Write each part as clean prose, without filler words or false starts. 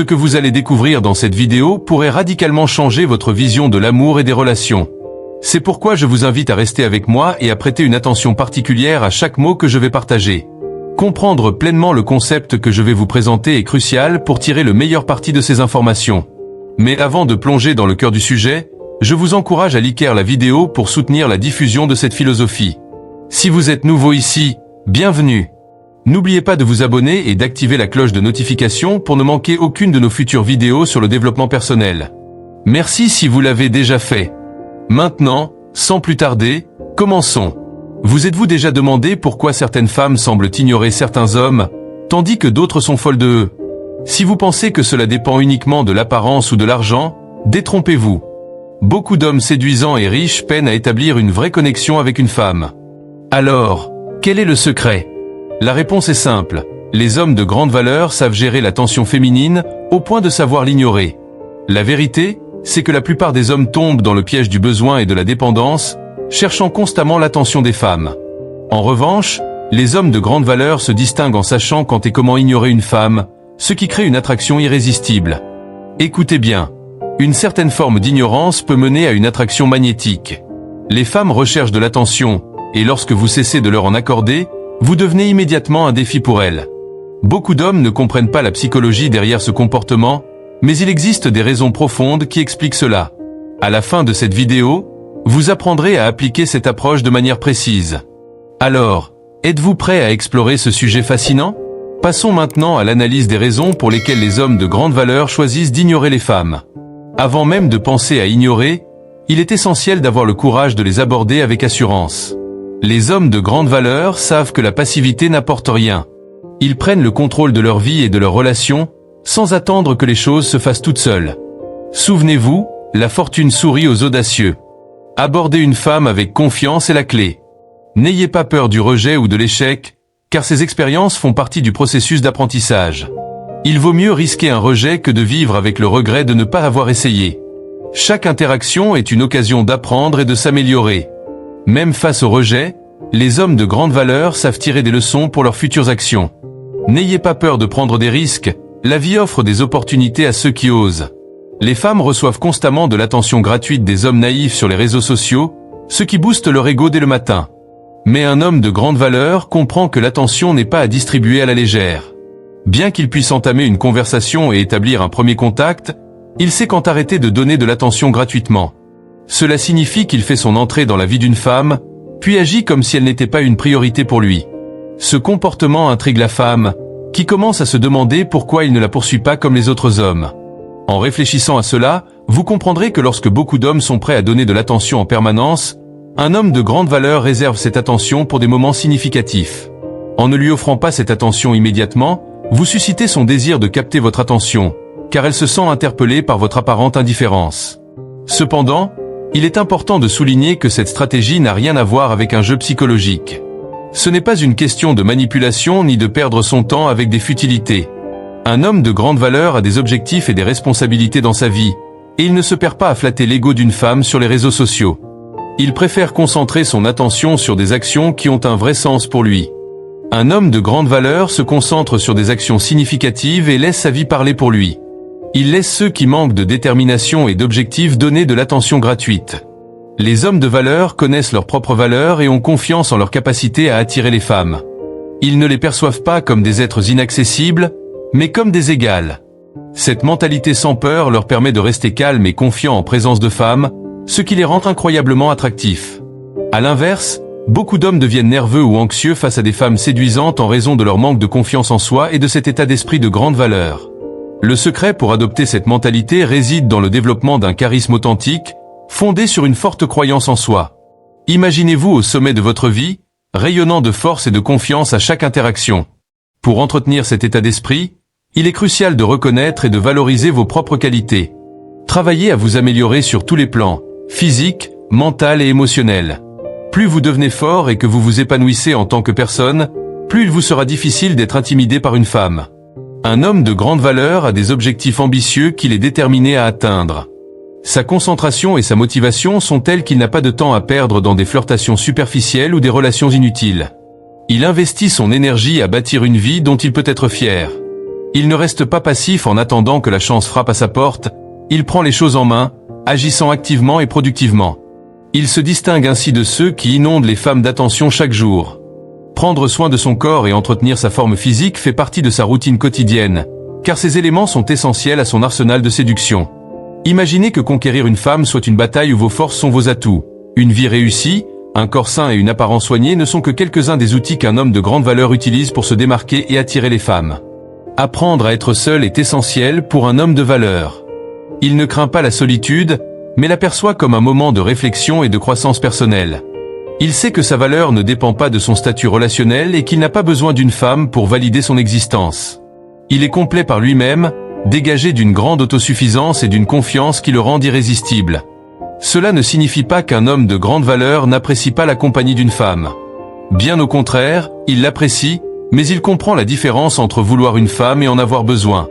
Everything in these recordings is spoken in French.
Ce que vous allez découvrir dans cette vidéo pourrait radicalement changer votre vision de l'amour et des relations. C'est pourquoi je vous invite à rester avec moi et à prêter une attention particulière à chaque mot que je vais partager. Comprendre pleinement le concept que je vais vous présenter est crucial pour tirer le meilleur parti de ces informations. Mais avant de plonger dans le cœur du sujet, je vous encourage à liker la vidéo pour soutenir la diffusion de cette philosophie. Si vous êtes nouveau ici, bienvenue. N'oubliez pas de vous abonner et d'activer la cloche de notification pour ne manquer aucune de nos futures vidéos sur le développement personnel. Merci si vous l'avez déjà fait. Maintenant, sans plus tarder, commençons. Vous êtes-vous déjà demandé pourquoi certaines femmes semblent ignorer certains hommes, tandis que d'autres sont folles de eux? Si vous pensez que cela dépend uniquement de l'apparence ou de l'argent, détrompez-vous. Beaucoup d'hommes séduisants et riches peinent à établir une vraie connexion avec une femme. Alors, quel est le secret? La réponse est simple. Les hommes de grande valeur savent gérer l'attention féminine au point de savoir l'ignorer. La vérité, c'est que la plupart des hommes tombent dans le piège du besoin et de la dépendance, cherchant constamment l'attention des femmes. En revanche, les hommes de grande valeur se distinguent en sachant quand et comment ignorer une femme, ce qui crée une attraction irrésistible. Écoutez bien, une certaine forme d'ignorance peut mener à une attraction magnétique. Les femmes recherchent de l'attention, et lorsque vous cessez de leur en accorder, vous devenez immédiatement un défi pour elles. Beaucoup d'hommes ne comprennent pas la psychologie derrière ce comportement, mais il existe des raisons profondes qui expliquent cela. À la fin de cette vidéo, vous apprendrez à appliquer cette approche de manière précise. Alors, êtes-vous prêt à explorer ce sujet fascinant? Passons maintenant à l'analyse des raisons pour lesquelles les hommes de grande valeur choisissent d'ignorer les femmes. Avant même de penser à ignorer, il est essentiel d'avoir le courage de les aborder avec assurance. Les hommes de grande valeur savent que la passivité n'apporte rien. Ils prennent le contrôle de leur vie et de leurs relations, sans attendre que les choses se fassent toutes seules. Souvenez-vous, la fortune sourit aux audacieux. Aborder une femme avec confiance est la clé. N'ayez pas peur du rejet ou de l'échec, car ces expériences font partie du processus d'apprentissage. Il vaut mieux risquer un rejet que de vivre avec le regret de ne pas avoir essayé. Chaque interaction est une occasion d'apprendre et de s'améliorer. Même face au rejet, les hommes de grande valeur savent tirer des leçons pour leurs futures actions. N'ayez pas peur de prendre des risques, la vie offre des opportunités à ceux qui osent. Les femmes reçoivent constamment de l'attention gratuite des hommes naïfs sur les réseaux sociaux, ce qui booste leur ego dès le matin. Mais un homme de grande valeur comprend que l'attention n'est pas à distribuer à la légère. Bien qu'il puisse entamer une conversation et établir un premier contact, il sait quand arrêter de donner de l'attention gratuitement. Cela signifie qu'il fait son entrée dans la vie d'une femme, puis agit comme si elle n'était pas une priorité pour lui. Ce comportement intrigue la femme, qui commence à se demander pourquoi il ne la poursuit pas comme les autres hommes. En réfléchissant à cela, vous comprendrez que lorsque beaucoup d'hommes sont prêts à donner de l'attention en permanence, un homme de grande valeur réserve cette attention pour des moments significatifs. En ne lui offrant pas cette attention immédiatement, vous suscitez son désir de capter votre attention, car elle se sent interpellée par votre apparente indifférence. Cependant, il est important de souligner que cette stratégie n'a rien à voir avec un jeu psychologique. Ce n'est pas une question de manipulation ni de perdre son temps avec des futilités. Un homme de grande valeur a des objectifs et des responsabilités dans sa vie, et il ne se perd pas à flatter l'ego d'une femme sur les réseaux sociaux. Il préfère concentrer son attention sur des actions qui ont un vrai sens pour lui. Un homme de grande valeur se concentre sur des actions significatives et laisse sa vie parler pour lui. Il laisse ceux qui manquent de détermination et d'objectifs donner de l'attention gratuite. Les hommes de valeur connaissent leurs propres valeurs et ont confiance en leur capacité à attirer les femmes. Ils ne les perçoivent pas comme des êtres inaccessibles, mais comme des égales. Cette mentalité sans peur leur permet de rester calmes et confiants en présence de femmes, ce qui les rend incroyablement attractifs. À l'inverse, beaucoup d'hommes deviennent nerveux ou anxieux face à des femmes séduisantes en raison de leur manque de confiance en soi et de cet état d'esprit de grande valeur. Le secret pour adopter cette mentalité réside dans le développement d'un charisme authentique, fondé sur une forte croyance en soi. Imaginez-vous au sommet de votre vie, rayonnant de force et de confiance à chaque interaction. Pour entretenir cet état d'esprit, il est crucial de reconnaître et de valoriser vos propres qualités. Travaillez à vous améliorer sur tous les plans, physique, mental et émotionnel. Plus vous devenez fort et que vous vous épanouissez en tant que personne, plus il vous sera difficile d'être intimidé par une femme. Un homme de grande valeur a des objectifs ambitieux qu'il est déterminé à atteindre. Sa concentration et sa motivation sont telles qu'il n'a pas de temps à perdre dans des flirtations superficielles ou des relations inutiles. Il investit son énergie à bâtir une vie dont il peut être fier. Il ne reste pas passif en attendant que la chance frappe à sa porte, il prend les choses en main, agissant activement et productivement. Il se distingue ainsi de ceux qui inondent les femmes d'attention chaque jour. Prendre soin de son corps et entretenir sa forme physique fait partie de sa routine quotidienne, car ces éléments sont essentiels à son arsenal de séduction. Imaginez que conquérir une femme soit une bataille où vos forces sont vos atouts. Une vie réussie, un corps sain et une apparence soignée ne sont que quelques-uns des outils qu'un homme de grande valeur utilise pour se démarquer et attirer les femmes. Apprendre à être seul est essentiel pour un homme de valeur. Il ne craint pas la solitude, mais l'aperçoit comme un moment de réflexion et de croissance personnelle. Il sait que sa valeur ne dépend pas de son statut relationnel et qu'il n'a pas besoin d'une femme pour valider son existence. Il est complet par lui-même, dégagé d'une grande autosuffisance et d'une confiance qui le rendent irrésistible. Cela ne signifie pas qu'un homme de grande valeur n'apprécie pas la compagnie d'une femme. Bien au contraire, il l'apprécie, mais il comprend la différence entre vouloir une femme et en avoir besoin.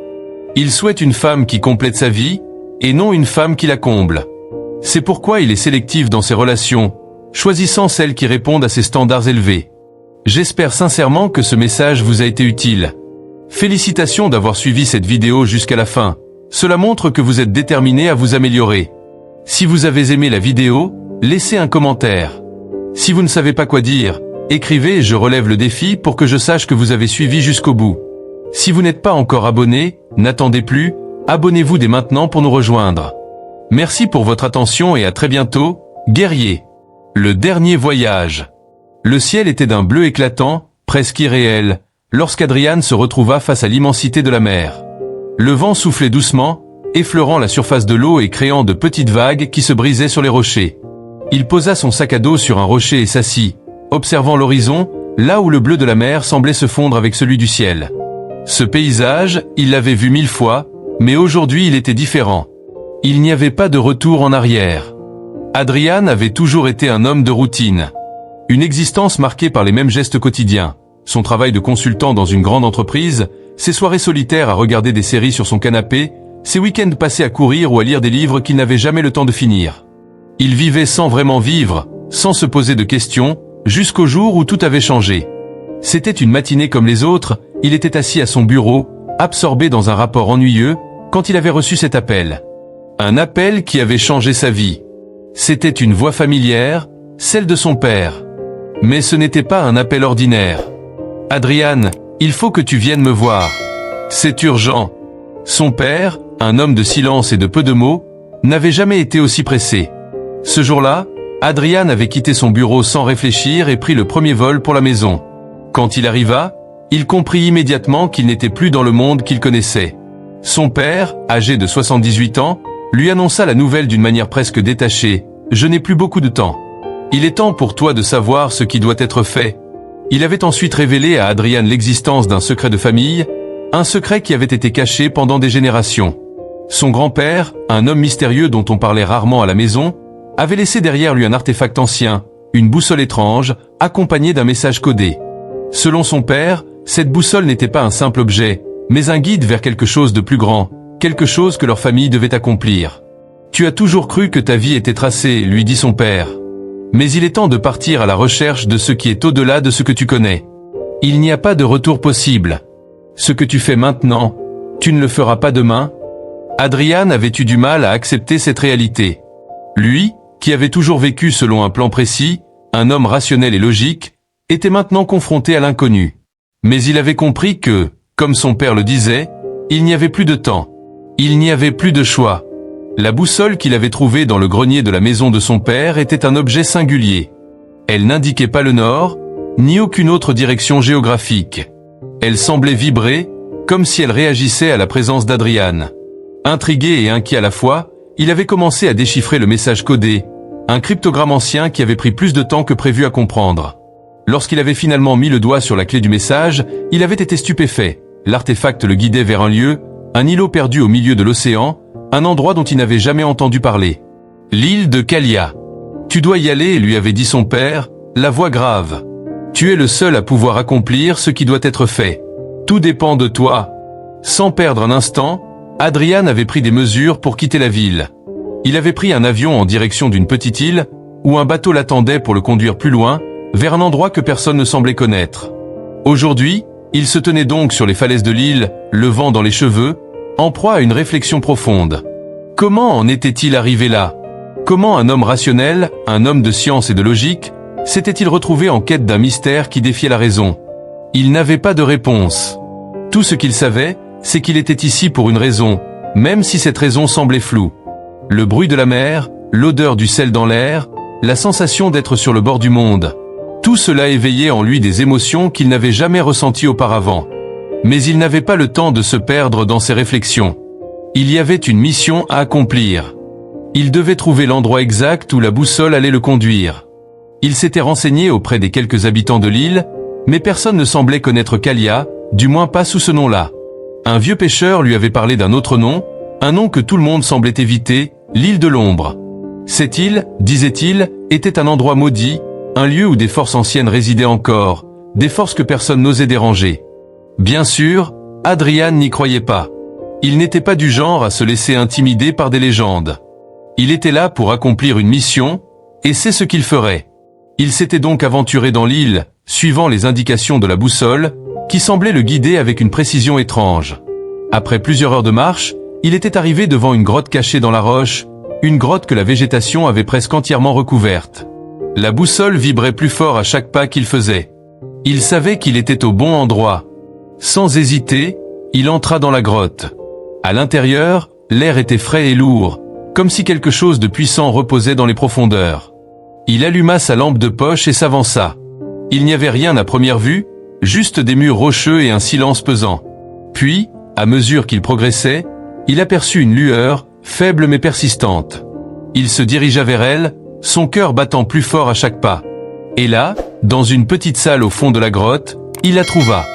Il souhaite une femme qui complète sa vie, et non une femme qui la comble. C'est pourquoi il est sélectif dans ses relations, choisissant celles qui répondent à ses standards élevés. J'espère sincèrement que ce message vous a été utile. Félicitations d'avoir suivi cette vidéo jusqu'à la fin. Cela montre que vous êtes déterminé à vous améliorer. Si vous avez aimé la vidéo, laissez un commentaire. Si vous ne savez pas quoi dire, écrivez et je relève le défi pour que je sache que vous avez suivi jusqu'au bout. Si vous n'êtes pas encore abonné, n'attendez plus, abonnez-vous dès maintenant pour nous rejoindre. Merci pour votre attention et à très bientôt, guerriers. Le dernier voyage. Le ciel était d'un bleu éclatant, presque irréel, lorsqu'Adrian se retrouva face à l'immensité de la mer. Le vent soufflait doucement, effleurant la surface de l'eau et créant de petites vagues qui se brisaient sur les rochers. Il posa son sac à dos sur un rocher et s'assit, observant l'horizon, là où le bleu de la mer semblait se fondre avec celui du ciel. Ce paysage, il l'avait vu 1000 fois, mais aujourd'hui il était différent. Il n'y avait pas de retour en arrière. Adrian avait toujours été un homme de routine. Une existence marquée par les mêmes gestes quotidiens. Son travail de consultant dans une grande entreprise, ses soirées solitaires à regarder des séries sur son canapé, ses week-ends passés à courir ou à lire des livres qu'il n'avait jamais le temps de finir. Il vivait sans vraiment vivre, sans se poser de questions, jusqu'au jour où tout avait changé. C'était une matinée comme les autres, il était assis à son bureau, absorbé dans un rapport ennuyeux, quand il avait reçu cet appel. Un appel qui avait changé sa vie. C'était une voix familière, celle de son père. Mais ce n'était pas un appel ordinaire. « Adrian, il faut que tu viennes me voir. C'est urgent. » Son père, un homme de silence et de peu de mots, n'avait jamais été aussi pressé. Ce jour-là, Adrian avait quitté son bureau sans réfléchir et pris le premier vol pour la maison. Quand il arriva, il comprit immédiatement qu'il n'était plus dans le monde qu'il connaissait. Son père, âgé de 78 ans, lui annonça la nouvelle d'une manière presque détachée. « Je n'ai plus beaucoup de temps. Il est temps pour toi de savoir ce qui doit être fait. » Il avait ensuite révélé à Adrian l'existence d'un secret de famille, un secret qui avait été caché pendant des générations. Son grand-père, un homme mystérieux dont on parlait rarement à la maison, avait laissé derrière lui un artefact ancien, une boussole étrange, accompagnée d'un message codé. Selon son père, cette boussole n'était pas un simple objet, mais un guide vers quelque chose de plus grand, quelque chose que leur famille devait accomplir. « Tu as toujours cru que ta vie était tracée, lui dit son père. Mais il est temps de partir à la recherche de ce qui est au-delà de ce que tu connais. Il n'y a pas de retour possible. Ce que tu fais maintenant, tu ne le feras pas demain. » Adrian avait eu du mal à accepter cette réalité. Lui, qui avait toujours vécu selon un plan précis, un homme rationnel et logique, était maintenant confronté à l'inconnu. Mais il avait compris que, comme son père le disait, il n'y avait plus de temps. Il n'y avait plus de choix. La boussole qu'il avait trouvée dans le grenier de la maison de son père était un objet singulier. Elle n'indiquait pas le nord, ni aucune autre direction géographique. Elle semblait vibrer, comme si elle réagissait à la présence d'Adrian. Intrigué et inquiet à la fois, il avait commencé à déchiffrer le message codé, un cryptogramme ancien qui avait pris plus de temps que prévu à comprendre. Lorsqu'il avait finalement mis le doigt sur la clé du message, il avait été stupéfait. L'artefact le guidait vers un lieu, un îlot perdu au milieu de l'océan, un endroit dont il n'avait jamais entendu parler. L'île de Kalia. « Tu dois y aller », lui avait dit son père, la voix grave. « Tu es le seul à pouvoir accomplir ce qui doit être fait. Tout dépend de toi. » Sans perdre un instant, Adrian avait pris des mesures pour quitter la ville. Il avait pris un avion en direction d'une petite île, où un bateau l'attendait pour le conduire plus loin, vers un endroit que personne ne semblait connaître. Aujourd'hui, Il se tenait donc sur les falaises de l'île, le vent dans les cheveux, en proie à une réflexion profonde. Comment en était-il arrivé là? Comment un homme rationnel, un homme de science et de logique, s'était-il retrouvé en quête d'un mystère qui défiait la raison? Il n'avait pas de réponse. Tout ce qu'il savait, c'est qu'il était ici pour une raison, même si cette raison semblait floue. Le bruit de la mer, l'odeur du sel dans l'air, la sensation d'être sur le bord du monde. Tout cela éveillait en lui des émotions qu'il n'avait jamais ressenties auparavant. Mais il n'avait pas le temps de se perdre dans ses réflexions. Il y avait une mission à accomplir. Il devait trouver l'endroit exact où la boussole allait le conduire. Il s'était renseigné auprès des quelques habitants de l'île, mais personne ne semblait connaître Kalia, du moins pas sous ce nom-là. Un vieux pêcheur lui avait parlé d'un autre nom, un nom que tout le monde semblait éviter, l'île de l'ombre. Cette île, disait-il, était un endroit maudit, un lieu où des forces anciennes résidaient encore, des forces que personne n'osait déranger. Bien sûr, Adrian n'y croyait pas. Il n'était pas du genre à se laisser intimider par des légendes. Il était là pour accomplir une mission, et c'est ce qu'il ferait. Il s'était donc aventuré dans l'île, suivant les indications de la boussole, qui semblait le guider avec une précision étrange. Après plusieurs heures de marche, il était arrivé devant une grotte cachée dans la roche, une grotte que la végétation avait presque entièrement recouverte. La boussole vibrait plus fort à chaque pas qu'il faisait. Il savait qu'il était au bon endroit. Sans hésiter, il entra dans la grotte. À l'intérieur, l'air était frais et lourd, comme si quelque chose de puissant reposait dans les profondeurs. Il alluma sa lampe de poche et s'avança. Il n'y avait rien à première vue, juste des murs rocheux et un silence pesant. Puis, à mesure qu'il progressait, il aperçut une lueur, faible mais persistante. Il se dirigea vers elle, son cœur battant plus fort à chaque pas. Et là, dans une petite salle au fond de la grotte, il la trouva.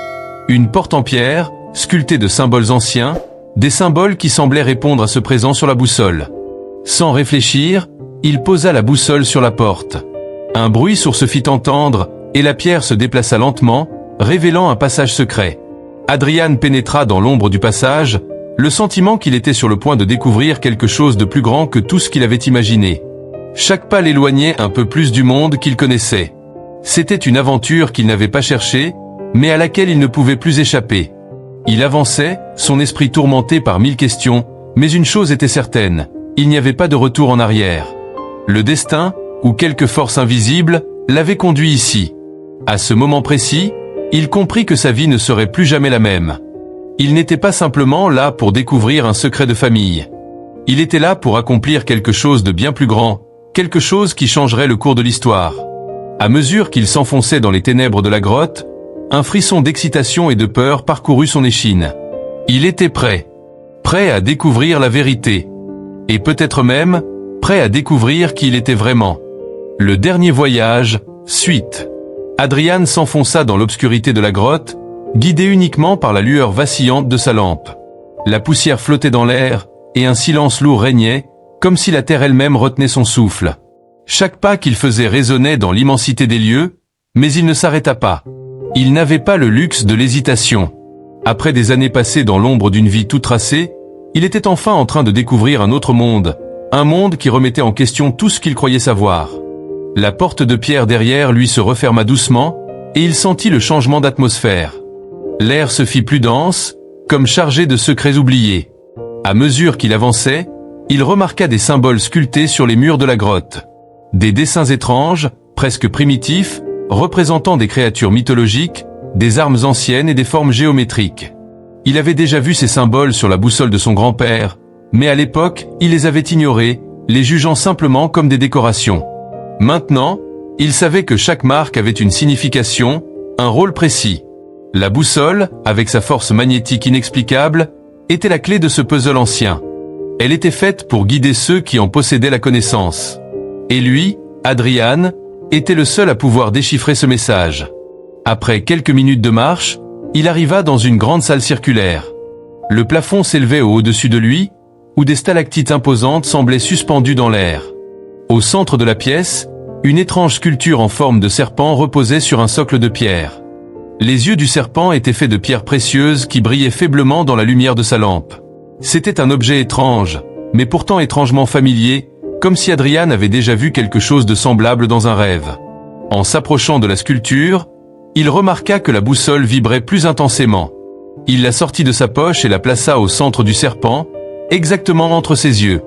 Une porte en pierre, sculptée de symboles anciens, des symboles qui semblaient répondre à ce présent sur la boussole. Sans réfléchir, il posa la boussole sur la porte. Un bruit sourd se fit entendre, et la pierre se déplaça lentement, révélant un passage secret. Adrian pénétra dans l'ombre du passage, le sentiment qu'il était sur le point de découvrir quelque chose de plus grand que tout ce qu'il avait imaginé. Chaque pas l'éloignait un peu plus du monde qu'il connaissait. C'était une aventure qu'il n'avait pas cherchée, mais à laquelle il ne pouvait plus échapper. Il avançait, son esprit tourmenté par 1000 questions, mais une chose était certaine, il n'y avait pas de retour en arrière. Le destin, ou quelque force invisible, l'avait conduit ici. À ce moment précis, il comprit que sa vie ne serait plus jamais la même. Il n'était pas simplement là pour découvrir un secret de famille. Il était là pour accomplir quelque chose de bien plus grand, quelque chose qui changerait le cours de l'histoire. À mesure qu'il s'enfonçait dans les ténèbres de la grotte, un frisson d'excitation et de peur parcourut son échine. Il était prêt. Prêt à découvrir la vérité. Et peut-être même, prêt à découvrir qui il était vraiment. Le dernier voyage, suite. Adrian s'enfonça dans l'obscurité de la grotte, guidé uniquement par la lueur vacillante de sa lampe. La poussière flottait dans l'air, et un silence lourd régnait, comme si la terre elle-même retenait son souffle. Chaque pas qu'il faisait résonnait dans l'immensité des lieux, mais il ne s'arrêta pas. Il n'avait pas le luxe de l'hésitation. Après des années passées dans l'ombre d'une vie toute tracée, il était enfin en train de découvrir un autre monde, un monde qui remettait en question tout ce qu'il croyait savoir. La porte de pierre derrière lui se referma doucement, et il sentit le changement d'atmosphère. L'air se fit plus dense, comme chargé de secrets oubliés. À mesure qu'il avançait, il remarqua des symboles sculptés sur les murs de la grotte. Des dessins étranges, presque primitifs, représentant des créatures mythologiques, des armes anciennes et des formes géométriques. Il avait déjà vu ces symboles sur la boussole de son grand-père, mais à l'époque, il les avait ignorés, les jugeant simplement comme des décorations. Maintenant, il savait que chaque marque avait une signification, un rôle précis. La boussole, avec sa force magnétique inexplicable, était la clé de ce puzzle ancien. Elle était faite pour guider ceux qui en possédaient la connaissance. Et lui, Adrian, était le seul à pouvoir déchiffrer ce message. Après quelques minutes de marche, il arriva dans une grande salle circulaire. Le plafond s'élevait au-dessus de lui, où des stalactites imposantes semblaient suspendues dans l'air. Au centre de la pièce, une étrange sculpture en forme de serpent reposait sur un socle de pierre. Les yeux du serpent étaient faits de pierres précieuses qui brillaient faiblement dans la lumière de sa lampe. C'était un objet étrange, mais pourtant étrangement familier, comme si Adrian avait déjà vu quelque chose de semblable dans un rêve. En s'approchant de la sculpture, Il remarqua que la boussole vibrait plus intensément. Il la sortit de sa poche et la plaça au centre du serpent, exactement entre ses yeux.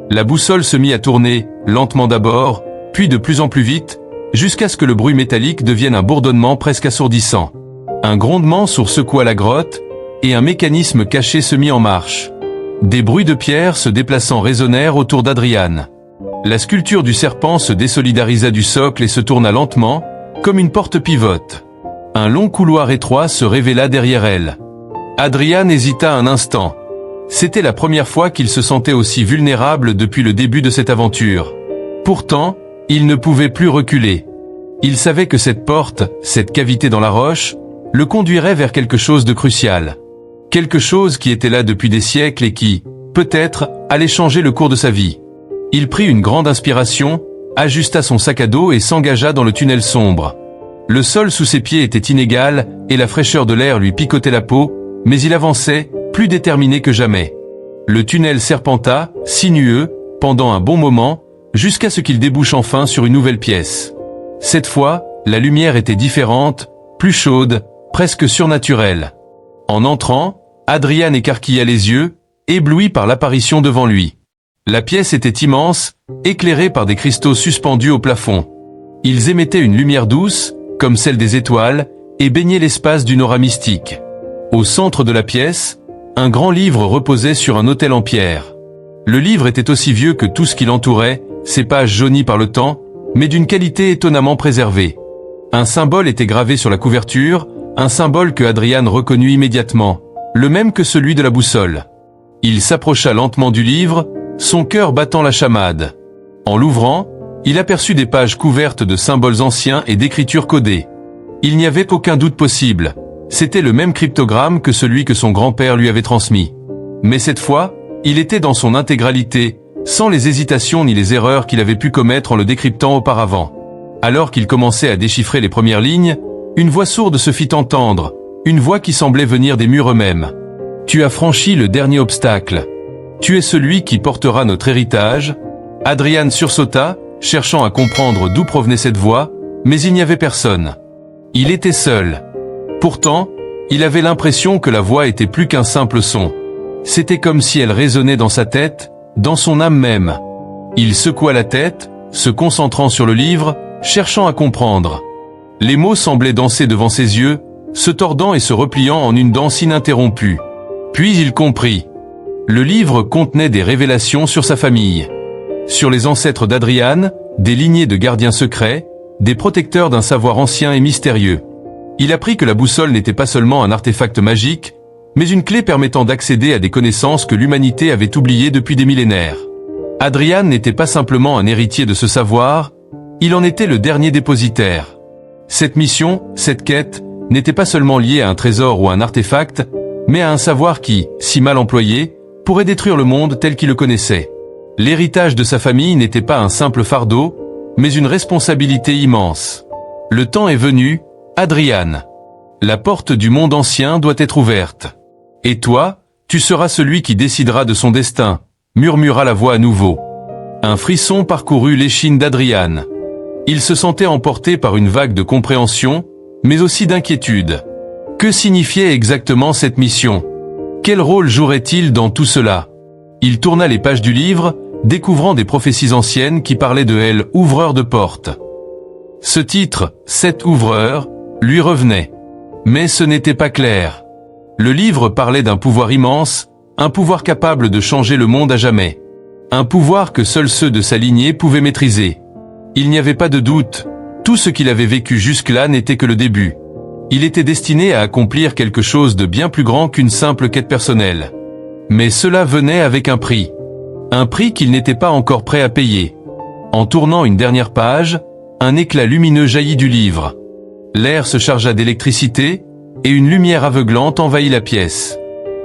La boussole se mit à tourner, lentement d'abord, puis de plus en plus vite, jusqu'à ce que le bruit métallique devienne un bourdonnement presque assourdissant. Un grondement sourd secoua la grotte, et un mécanisme caché se mit en marche. Des bruits de pierre se déplaçant résonnèrent autour d'Adriane. La sculpture du serpent se désolidarisa du socle et se tourna lentement, comme une porte pivote. Un long couloir étroit se révéla derrière elle. Adriane hésita un instant. C'était la première fois qu'il se sentait aussi vulnérable depuis le début de cette aventure. Pourtant, il ne pouvait plus reculer. Il savait que cette porte, cette cavité dans la roche, le conduirait vers quelque chose de crucial. Quelque chose qui était là depuis des siècles et qui, peut-être, allait changer le cours de sa vie. Il prit une grande inspiration, ajusta son sac à dos et s'engagea dans le tunnel sombre. Le sol sous ses pieds était inégal et la fraîcheur de l'air lui picotait la peau, mais il avançait, plus déterminé que jamais. Le tunnel serpenta, sinueux, pendant un bon moment, jusqu'à ce qu'il débouche enfin sur une nouvelle pièce. Cette fois, la lumière était différente, plus chaude, presque surnaturelle. En entrant, Adriane écarquilla les yeux, ébloui par l'apparition devant lui. La pièce était immense, éclairée par des cristaux suspendus au plafond. Ils émettaient une lumière douce, comme celle des étoiles, et baignaient l'espace d'une aura mystique. Au centre de la pièce, un grand livre reposait sur un autel en pierre. Le livre était aussi vieux que tout ce qui l'entourait, ses pages jaunies par le temps, mais d'une qualité étonnamment préservée. Un symbole était gravé sur la couverture, un symbole que Adriane reconnut immédiatement, le même que celui de la boussole. Il s'approcha lentement du livre, son cœur battant la chamade. En l'ouvrant, il aperçut des pages couvertes de symboles anciens et d'écritures codées. Il n'y avait aucun doute possible. C'était le même cryptogramme que celui que son grand-père lui avait transmis. Mais cette fois, il était dans son intégralité, sans les hésitations ni les erreurs qu'il avait pu commettre en le décryptant auparavant. Alors qu'il commençait à déchiffrer les premières lignes, une voix sourde se fit entendre, une voix qui semblait venir des murs eux-mêmes. « Tu as franchi le dernier obstacle. Tu es celui qui portera notre héritage. » Adriane sursauta, cherchant à comprendre d'où provenait cette voix, mais il n'y avait personne. Il était seul. Pourtant, il avait l'impression que la voix était plus qu'un simple son. C'était comme si elle résonnait dans sa tête, dans son âme même. Il secoua la tête, se concentrant sur le livre, cherchant à comprendre. Les mots semblaient danser devant ses yeux, se tordant et se repliant en une danse ininterrompue. Puis il comprit. Le livre contenait des révélations sur sa famille. Sur les ancêtres d'Adriane, des lignées de gardiens secrets, des protecteurs d'un savoir ancien et mystérieux. Il apprit que la boussole n'était pas seulement un artefact magique, mais une clé permettant d'accéder à des connaissances que l'humanité avait oubliées depuis des millénaires. Adriane n'était pas simplement un héritier de ce savoir, il en était le dernier dépositaire. Cette mission, cette quête, n'était pas seulement liée à un trésor ou à un artefact, mais à un savoir qui, si mal employé, pourrait détruire le monde tel qu'il le connaissait. L'héritage de sa famille n'était pas un simple fardeau, mais une responsabilité immense. Le temps est venu, Adriane. La porte du monde ancien doit être ouverte. Et toi, tu seras celui qui décidera de son destin, murmura la voix à nouveau. Un frisson parcourut l'échine d'Adriane. Il se sentait emporté par une vague de compréhension, mais aussi d'inquiétude. Que signifiait exactement cette mission? Quel rôle jouerait-il dans tout cela? Il tourna les pages du livre, découvrant des prophéties anciennes qui parlaient de elle, ouvreur de portes. Ce titre, 7 ouvreurs, lui revenait. Mais ce n'était pas clair. Le livre parlait d'un pouvoir immense, un pouvoir capable de changer le monde à jamais. Un pouvoir que seuls ceux de sa lignée pouvaient maîtriser. Il n'y avait pas de doute, tout ce qu'il avait vécu jusque-là n'était que le début. Il était destiné à accomplir quelque chose de bien plus grand qu'une simple quête personnelle. Mais cela venait avec un prix. Un prix qu'il n'était pas encore prêt à payer. En tournant une dernière page, un éclat lumineux jaillit du livre. L'air se chargea d'électricité, et une lumière aveuglante envahit la pièce.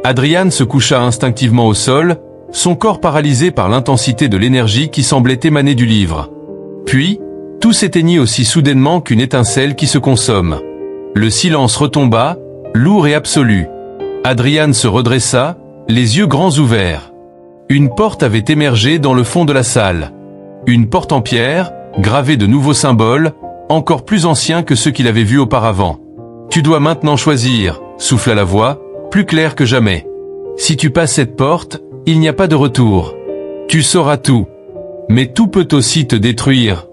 Adriane se coucha instinctivement au sol, son corps paralysé par l'intensité de l'énergie qui semblait émaner du livre. Puis, tout s'éteignit aussi soudainement qu'une étincelle qui se consomme. Le silence retomba, lourd et absolu. Adriane se redressa, les yeux grands ouverts. Une porte avait émergé dans le fond de la salle. Une porte en pierre, gravée de nouveaux symboles, encore plus anciens que ceux qu'il avait vus auparavant. Tu dois maintenant choisir, souffla la voix, plus claire que jamais. Si tu passes cette porte, il n'y a pas de retour. Tu sauras tout. Mais tout peut aussi te détruire.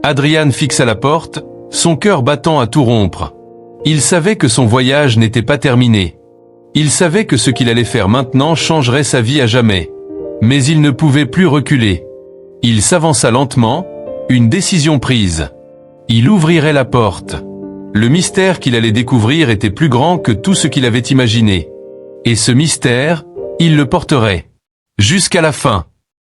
Adrian fixa la porte, son cœur battant à tout rompre. Il savait que son voyage n'était pas terminé. Il savait que ce qu'il allait faire maintenant changerait sa vie à jamais. Mais il ne pouvait plus reculer. Il s'avança lentement, une décision prise. Il ouvrirait la porte. Le mystère qu'il allait découvrir était plus grand que tout ce qu'il avait imaginé. Et ce mystère, il le porterait. Jusqu'à la fin.